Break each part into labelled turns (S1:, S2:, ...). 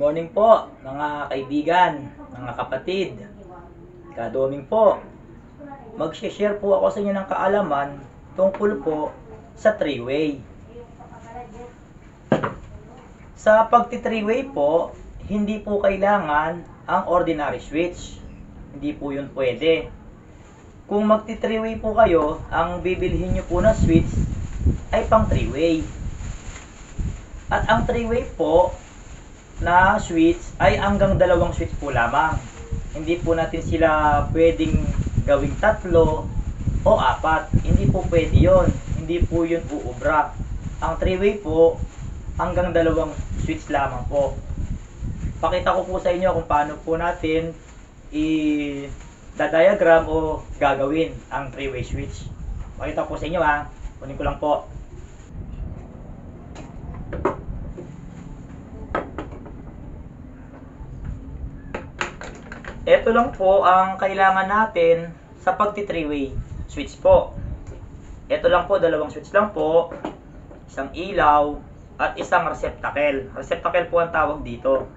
S1: Morning po, mga kaibigan, mga kapatid. Kadoming po, mag-share po ako sa inyo ng kaalaman tungkol po sa three-way. Sa pagti-three-way po, hindi po kailangan ang ordinary switch. Hindi po yun pwede. Kung magti-three-way po kayo, ang bibilhin nyo po na switch ay pang three-way. At ang three-way po na switch ay hanggang dalawang switch po lamang. Hindi po natin sila pwedeng gawing tatlo o apat. Hindi po pwede yun. Hindi po yun uubra. Ang three-way po, hanggang dalawang switch lamang po. Pakita ko po sa inyo kung paano po natin i-diagram o gagawin ang three-way switch. Pakita ko po sa inyo ha. Kunin ko lang po. Ito lang po ang kailangan natin sa pagti-three-way switch po. Ito lang po, dalawang switch lang po, isang ilaw, at isang receptacle. Receptacle po ang tawag dito.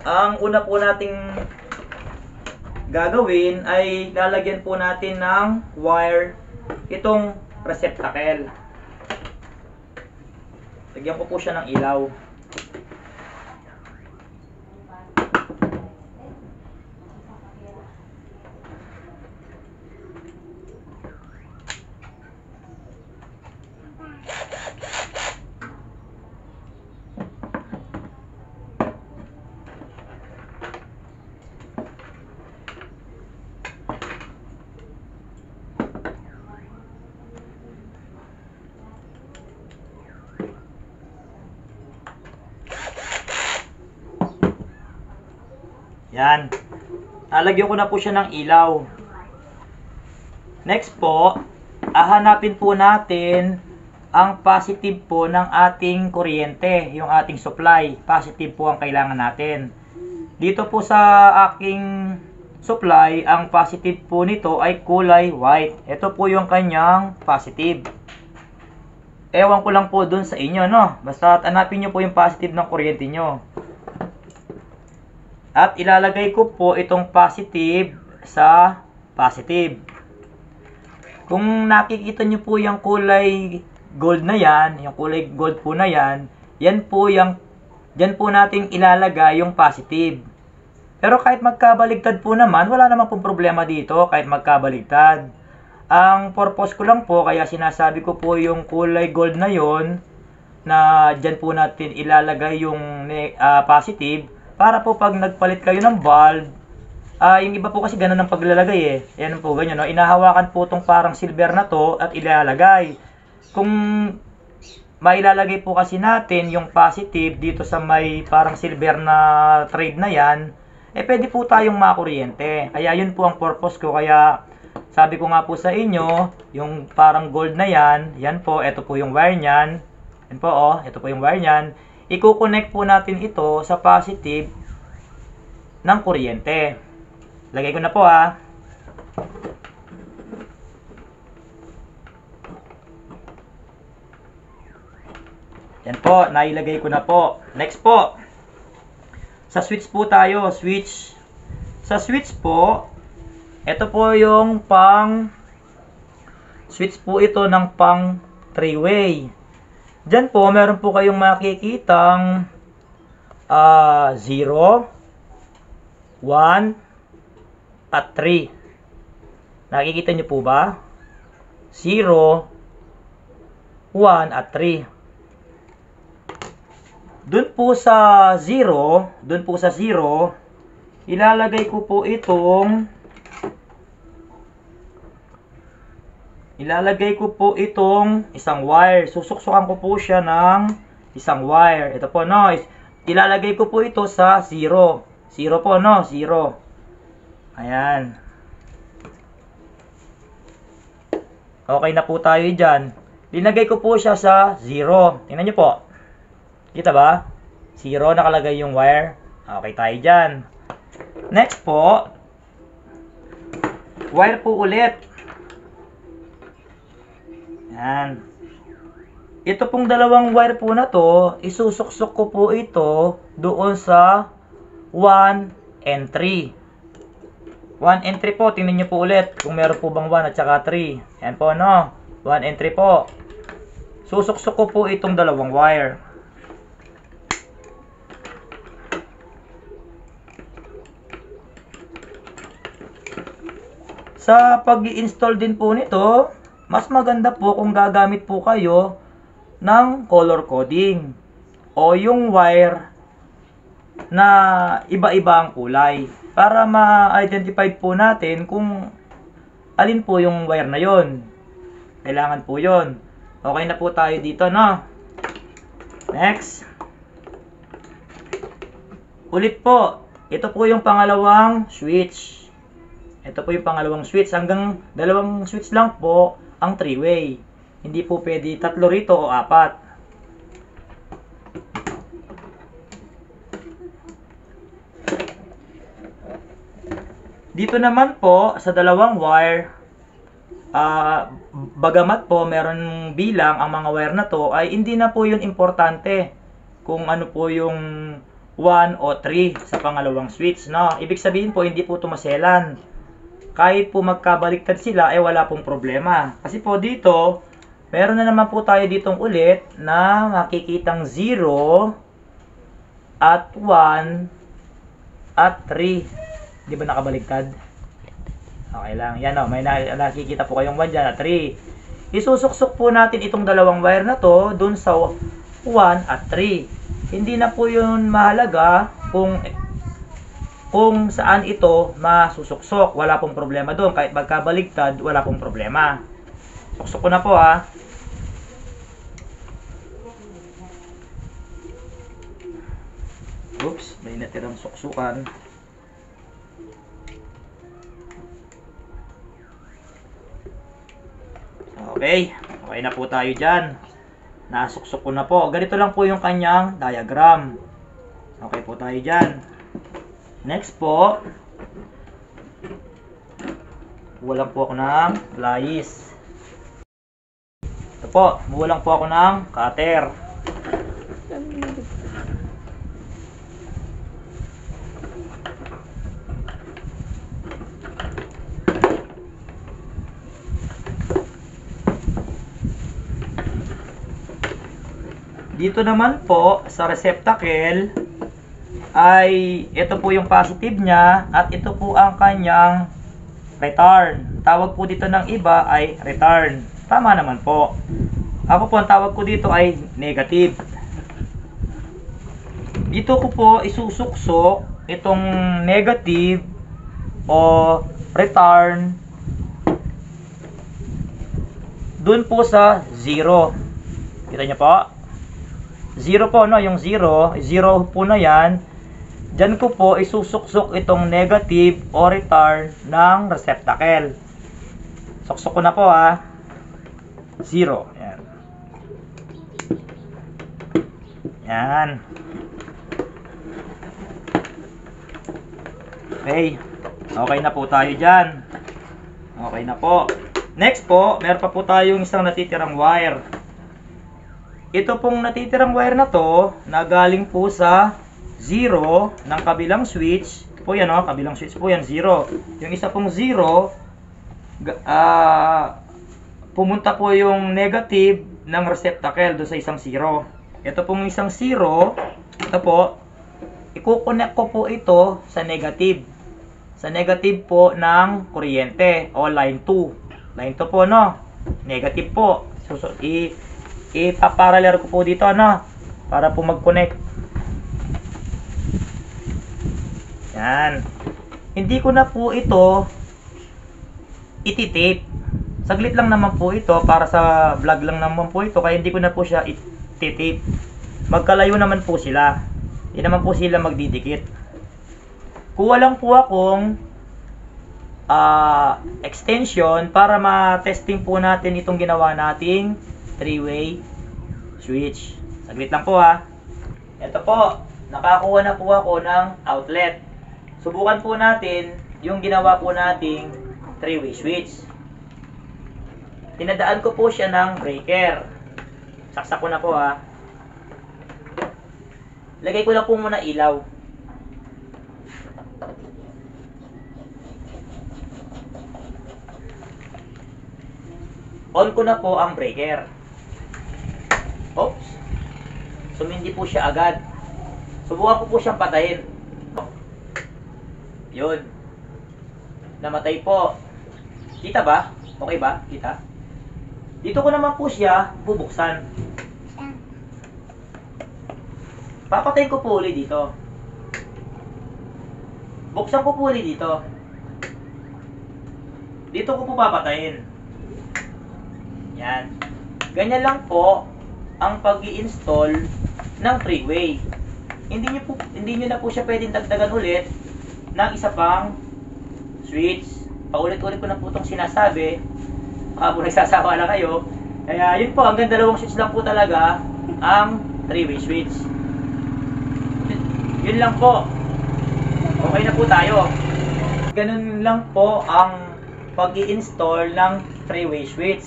S1: Ang una po nating gagawin ay lalagyan po natin ng wire itong receptacle. Lagyan ko po siya ng ilaw. Yan. Lalagyan ko na po siya ng ilaw. Next po, hahanapin po natin ang positive po ng ating kuryente, yung ating supply. Positive po ang kailangan natin. Dito po sa aking supply, ang positive po nito ay kulay white. Ito po yung kanyang positive. Ewan ko lang po dun sa inyo, no? Basta hanapin nyo po yung positive ng kuryente nyo. At ilalagay ko po itong positive sa positive. Kung nakikita nyo po yung kulay gold na yan, yung kulay gold po na yan, yan po natin ilalagay yung positive. Pero kahit magkabaligtad po naman, wala naman pong problema dito kahit magkabaligtad. Ang purpose ko lang po, kaya sinasabi ko po yung kulay gold na yon, na dyan po natin ilalagay yung positive, para po pag nagpalit kayo ng bulb, yung iba po kasi ganun ang paglalagay eh. Yan po ganyan, no? Inahawakan po itong parang silver na to at ilalagay. Kung mailalagay po kasi natin yung positive dito sa may parang silver na thread na yan, pwede po tayong makuryente. Kaya yun po ang purpose ko. Kaya sabi ko nga po sa inyo, yung parang gold na yan, yan po, ito po yung wire nyan. Yan po oh, ito po yung wire nyan. I-connect po natin ito sa positive ng kuryente. Lagay ko na po ha. Yan po, nailagay ko na po. Next po, sa switch po tayo. Switch. Sa switch po, ito po yung switch po ito ng pang three-way. Diyan po, meron po kayong makikitang 0, 1, at 3. Nakikita nyo po ba? 0, 1, at 3. Doon po sa 0, ilalagay ko po itong isang wire. Susuksukan ko po siya ng isang wire. Ito po, no. Ilalagay ko po ito sa 0. 0 po, no. 0. Ayan. Okay na po tayo dyan. Linagay ko po siya sa 0. Tingnan nyo po. Kita ba? 0 nakalagay yung wire. Okay tayo dyan. Next po, wire po ulit. Yan. ito pong dalawang wire po na to, isusuksok ko po ito doon sa 1 and 3. 1 and 3 po, tingnan nyo po ulit kung meron po bang 1 at saka 3. Yan po, no? 1 and 3 po. Susuksok ko po itong dalawang wire. Sa pag-i-install din po nito, mas maganda po kung gagamit po kayo ng color coding o yung wire na iba-iba ang kulay para ma-identify po natin kung alin po yung wire na yon. Kailangan po yon. Okay na po tayo dito, no? Next. Ulit po, ito po yung pangalawang switch. Ito po yung pangalawang switch. Hanggang dalawang switch lang po ang 3-way. Hindi po pwede tatlo rito o apat. Dito naman po sa dalawang wire, bagamat po meron bilang ang mga wire na to, ay hindi na po yun importante kung ano po yung 1 o 3 sa pangalawang switch, no? Ibig sabihin po hindi po tumaselan. Kahit po magkabaliktad sila, ay wala pong problema. Kasi po dito, meron na naman po tayo ditong ulit na makikitang 0 at 1 at 3. Di ba nakabaliktad? Okay lang. Yan o, may nakikita po kayong 1 dyan at 3. Isusuksok po natin itong dalawang wire na to dun sa 1 at 3. Hindi na po yun mahalaga kung saan ito masusuksok. Wala pong problema doon. Kahit magkabaligtad, wala pong problema. Suksok ko na po, ha. Oops, may natirang suksukan. Okay, okay na po tayo dyan. Nasuksok ko na po. Ganito lang po yung kanyang diagram. Okay po tayo dyan. Next po, buwalan po ako ng pliers. Ito po, buwalan po ako ng cutter. Dito naman po sa receptacle ay ito po yung positive niya at ito po ang kanyang return. Tawag po dito ng iba ay return. Tama naman po. Ako po ang tawag ko dito ay negative. Dito ko po isusuksok itong negative o return dun po sa 0. Kita niyo po? 0 po, no? Yung 0 po na yan. Diyan ko po isusuksok itong negative o return ng receptacle. Suksok ko na po, ha. 0. Yan. Yan. Okay. Okay na po tayo dyan. Okay na po. Next po, meron pa po tayong isang natitirang wire. Ito pong natitirang wire na to, na galing po sa 0 ng kabilang switch. Po yan, oh, kabilang switch po yan, 0. Yung isa pong 0, pumunta po yung negative ng receptacle do sa isang 0. Ito pong isang 0, ito po, i-connect ko po ito sa negative. Sa negative po ng kuryente o line 2. Line 2 po, no? Negative po. Ipaparallel ko po dito, no? Para po mag-connect. Yan. Hindi ko na po ito ititape. Saglit lang naman po ito. Para sa vlog lang naman po ito. Kaya hindi ko na po siya ititape. Magkalayo naman po sila. Hindi naman po sila magdidikit. Kuha lang po akong extension para ma-testing po natin itong ginawa nating 3-way switch. Saglit lang po, ha. Ito po. Nakakuha na po ako ng outlet. Subukan po natin yung ginawa po nating 3-way switch. Tinadaan ko po siya ng breaker. Saksak ko na po ha. Lagay ko lang po muna ilaw. On ko na po ang breaker. Oops. Sumindi po siya agad. Subukan ko po siyang patayin. Yun. Namatay po. Kita ba? Okay ba? Kita? Dito ko naman po siya bubuksan. Papatayin ko po ulit dito. Buksan ko po ulit dito. Dito ko po papatayin. Yan. Ganyan lang po ang pag-i-install ng three-way. Hindi nyo na po siya pwedeng dagdagan ulit ng isa pang switch. Paulit-ulit ko na po itong sinasabi. Baka po nagsasawa na kayo. Kaya yun po, hanggang dalawang switch lang po talaga ang three-way switch. Yun lang po. Okay na po tayo. Ganun lang po ang pag-i-install ng three-way switch.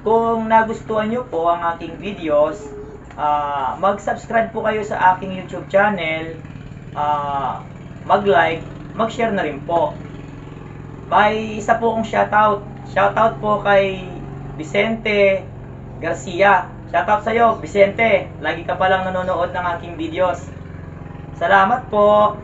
S1: Kung nagustuhan nyo po ang aking videos, mag-subscribe po kayo sa aking YouTube channel, mag-like, mag-share na rin po. May isa po akong shoutout. Shoutout po kay Vicente Garcia. Shoutout sa iyo, Vicente. Lagi ka palang nanonood ng aking videos. Salamat po.